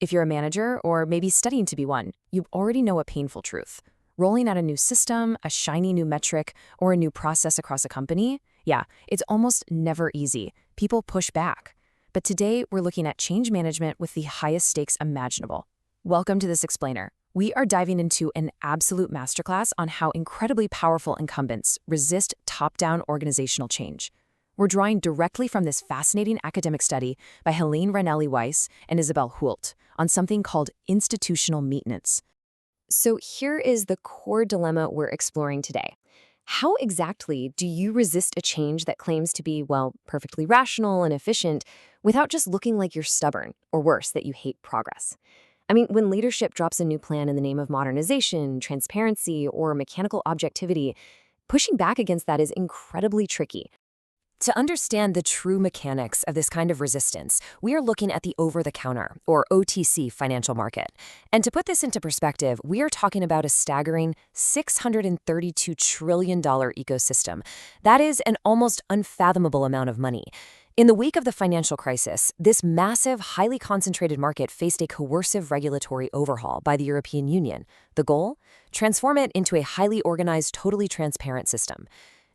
If you're a manager or maybe studying to be one, you already know a painful truth. Rolling out a new system, a shiny new metric, or a new process across a company, yeah, it's almost never easy. People push back. But today, we're looking at change management with the highest stakes imaginable. Welcome to this explainer. We are diving into an absolute masterclass on how incredibly powerful incumbents resist top-down organizational change. We're drawing directly from this fascinating academic study by Helene Weiss and Isabel Huault on something called institutional maintenance. So here is the core dilemma we're exploring today. How exactly do you resist a change that claims to be, well, perfectly rational and efficient without just looking like you're stubborn, or worse, that you hate progress? I mean, when leadership drops a new plan in the name of modernization, transparency, or mechanical objectivity, pushing back against that is incredibly tricky. To understand the true mechanics of this kind of resistance, we are looking at the over-the-counter, or OTC, financial market. And to put this into perspective, we are talking about a staggering $632 trillion ecosystem. That is an almost unfathomable amount of money. In the wake of the financial crisis, this massive, highly concentrated market faced a coercive regulatory overhaul by the European Union. The goal? Transform it into a highly organized, totally transparent system.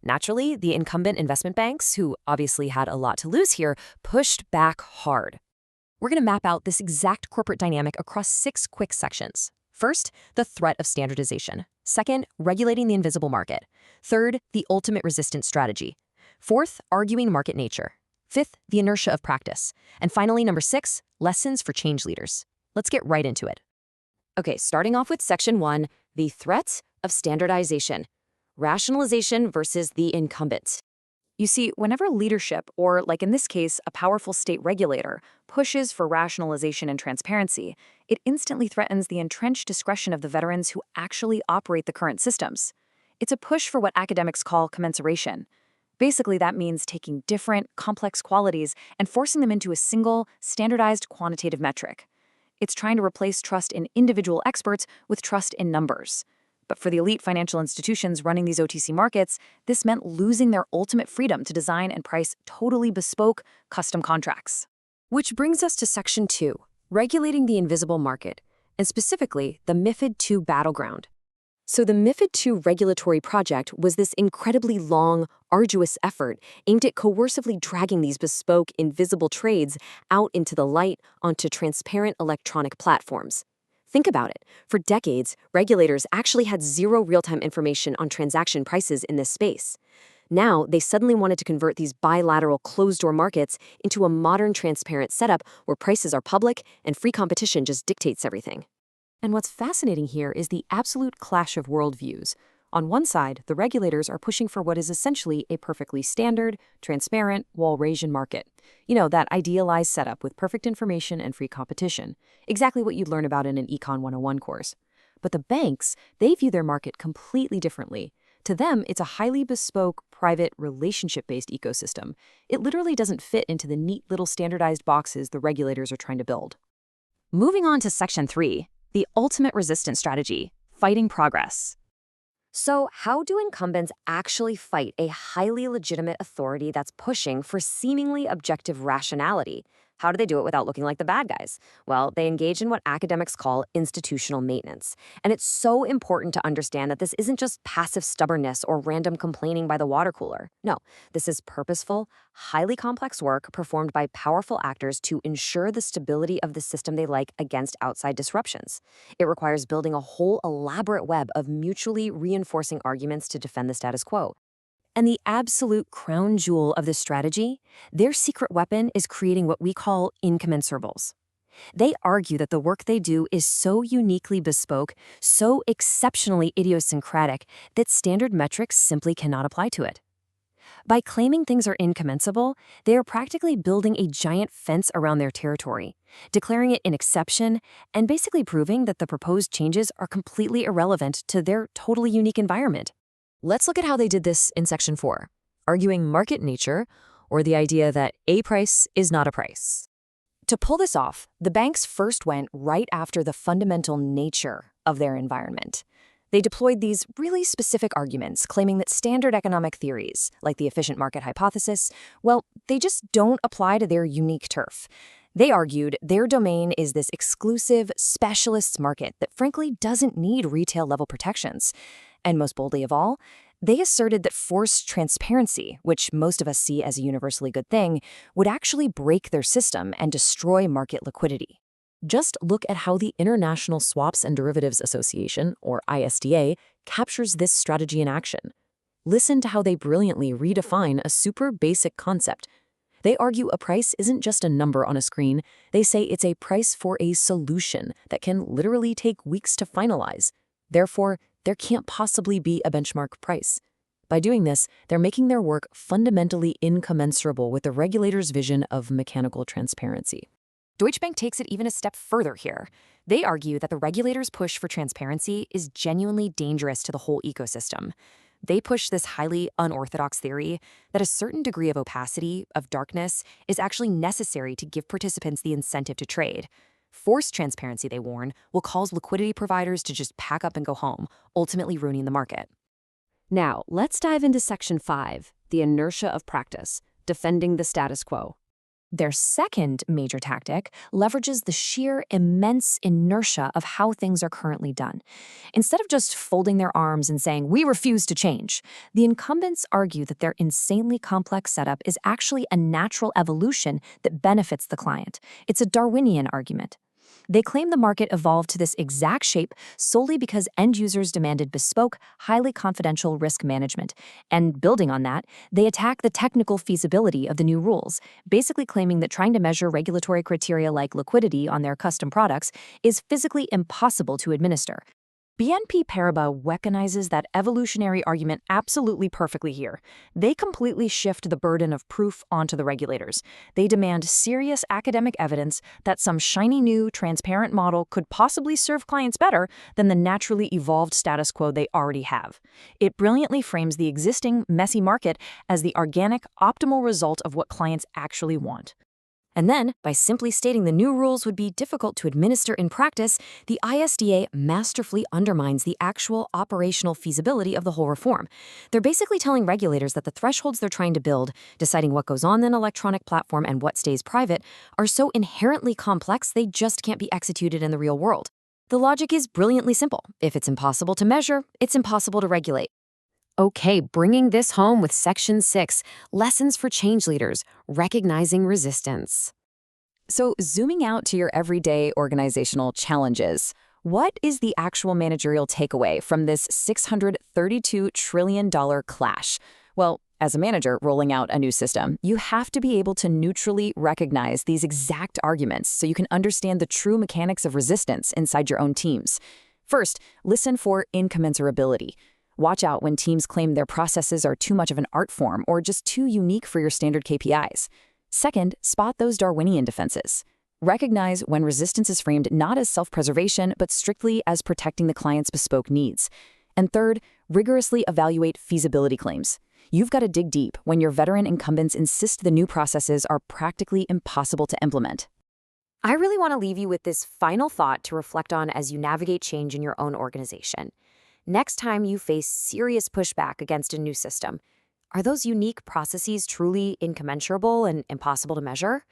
Naturally, the incumbent investment banks, who obviously had a lot to lose here, pushed back hard. We're going to map out this exact corporate dynamic across 6 quick sections. First, the threat of standardization. Second, regulating the invisible market. Third, the ultimate resistance strategy. Fourth, arguing market nature. Fifth, the inertia of practice. And finally, number 6, lessons for change leaders. Let's get right into it. Okay, starting off with section 1, the threat of standardization. Rationalization versus the incumbent. You see, whenever leadership, or like in this case, a powerful state regulator, pushes for rationalization and transparency, it instantly threatens the entrenched discretion of the veterans who actually operate the current systems. It's a push for what academics call commensuration. Basically, that means taking different, complex qualities and forcing them into a single, standardized quantitative metric. It's trying to replace trust in individual experts with trust in numbers. But for the elite financial institutions running these OTC markets, this meant losing their ultimate freedom to design and price totally bespoke, custom contracts. Which brings us to Section 2, regulating the invisible market, and specifically the MiFID II battleground. So the MiFID II regulatory project was this incredibly long, arduous effort aimed at coercively dragging these bespoke, invisible trades out into the light onto transparent electronic platforms. Think about it. For decades, regulators actually had zero real-time information on transaction prices in this space. Now, they suddenly wanted to convert these bilateral closed-door markets into a modern, transparent setup where prices are public and free competition just dictates everything. And what's fascinating here is the absolute clash of worldviews. On one side, the regulators are pushing for what is essentially a perfectly standard, transparent, Wallrasian market. You know, that idealized setup with perfect information and free competition. Exactly what you'd learn about in an Econ 101 course. But the banks, they view their market completely differently. To them, it's a highly bespoke, private, relationship-based ecosystem. It literally doesn't fit into the neat little standardized boxes the regulators are trying to build. Moving on to Section 3, the ultimate resistance strategy, fighting progress. So how do incumbents actually fight a highly legitimate authority that's pushing for seemingly objective rationality? How do they do it without looking like the bad guys? Well, they engage in what academics call institutional maintenance. And it's so important to understand that this isn't just passive stubbornness or random complaining by the water cooler. No, this is purposeful, highly complex work performed by powerful actors to ensure the stability of the system they like against outside disruptions. It requires building a whole elaborate web of mutually reinforcing arguments to defend the status quo. And the absolute crown jewel of this strategy, their secret weapon is creating what we call incommensurables. They argue that the work they do is so uniquely bespoke, so exceptionally idiosyncratic, that standard metrics simply cannot apply to it. By claiming things are incommensurable, they are practically building a giant fence around their territory, declaring it an exception, and basically proving that the proposed changes are completely irrelevant to their totally unique environment. Let's look at how they did this in Section 4, arguing market nature, or the idea that a price is not a price. To pull this off, the banks first went right after the fundamental nature of their environment. They deployed these really specific arguments, claiming that standard economic theories, like the efficient market hypothesis, well, they just don't apply to their unique turf. They argued their domain is this exclusive specialists market that frankly doesn't need retail-level protections. And most boldly of all, they asserted that forced transparency, which most of us see as a universally good thing, would actually break their system and destroy market liquidity. Just look at how the International Swaps and Derivatives Association, or ISDA, captures this strategy in action. Listen to how they brilliantly redefine a super basic concept. They argue a price isn't just a number on a screen. They say it's a price for a solution that can literally take weeks to finalize. Therefore, there can't possibly be a benchmark price. By doing this, they're making their work fundamentally incommensurable with the regulator's vision of mechanical transparency. Deutsche Bank takes it even a step further here. They argue that the regulator's push for transparency is genuinely dangerous to the whole ecosystem. They push this highly unorthodox theory that a certain degree of opacity, of darkness, is actually necessary to give participants the incentive to trade. Forced transparency, they warn, will cause liquidity providers to just pack up and go home, ultimately ruining the market. Now, let's dive into Section 5, the inertia of practice, defending the status quo. Their second major tactic leverages the sheer immense inertia of how things are currently done. Instead of just folding their arms and saying, "We refuse to change," the incumbents argue that their insanely complex setup is actually a natural evolution that benefits the client. It's a Darwinian argument. They claim the market evolved to this exact shape solely because end users demanded bespoke, highly confidential risk management. And building on that, they attack the technical feasibility of the new rules, basically claiming that trying to measure regulatory criteria like liquidity on their custom products is physically impossible to administer. BNP Paribas weaponizes that evolutionary argument absolutely perfectly here. They completely shift the burden of proof onto the regulators. They demand serious academic evidence that some shiny new, transparent model could possibly serve clients better than the naturally evolved status quo they already have. It brilliantly frames the existing, messy market as the organic, optimal result of what clients actually want. And then, by simply stating the new rules would be difficult to administer in practice, the ISDA masterfully undermines the actual operational feasibility of the whole reform. They're basically telling regulators that the thresholds they're trying to build, deciding what goes on an electronic platform and what stays private, are so inherently complex they just can't be executed in the real world. The logic is brilliantly simple. If it's impossible to measure, it's impossible to regulate. Okay, bringing this home with Section 6, Lessons for Change Leaders, Recognizing Resistance. So, zooming out to your everyday organizational challenges, what is the actual managerial takeaway from this $632 trillion clash? Well, as a manager rolling out a new system, you have to be able to neutrally recognize these exact arguments so you can understand the true mechanics of resistance inside your own teams. First, listen for incommensurability. Watch out when teams claim their processes are too much of an art form or just too unique for your standard KPIs. Second, spot those Darwinian defenses. Recognize when resistance is framed not as self-preservation, but strictly as protecting the client's bespoke needs. And third, rigorously evaluate feasibility claims. You've got to dig deep when your veteran incumbents insist the new processes are practically impossible to implement. I really want to leave you with this final thought to reflect on as you navigate change in your own organization. Next time you face serious pushback against a new system, are those unique processes truly incommensurable and impossible to measure?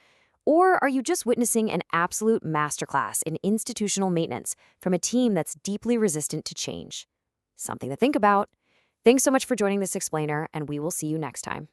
Or are you just witnessing an absolute masterclass in institutional maintenance from a team that's deeply resistant to change? Something to think about. Thanks so much for joining this explainer, and we will see you next time.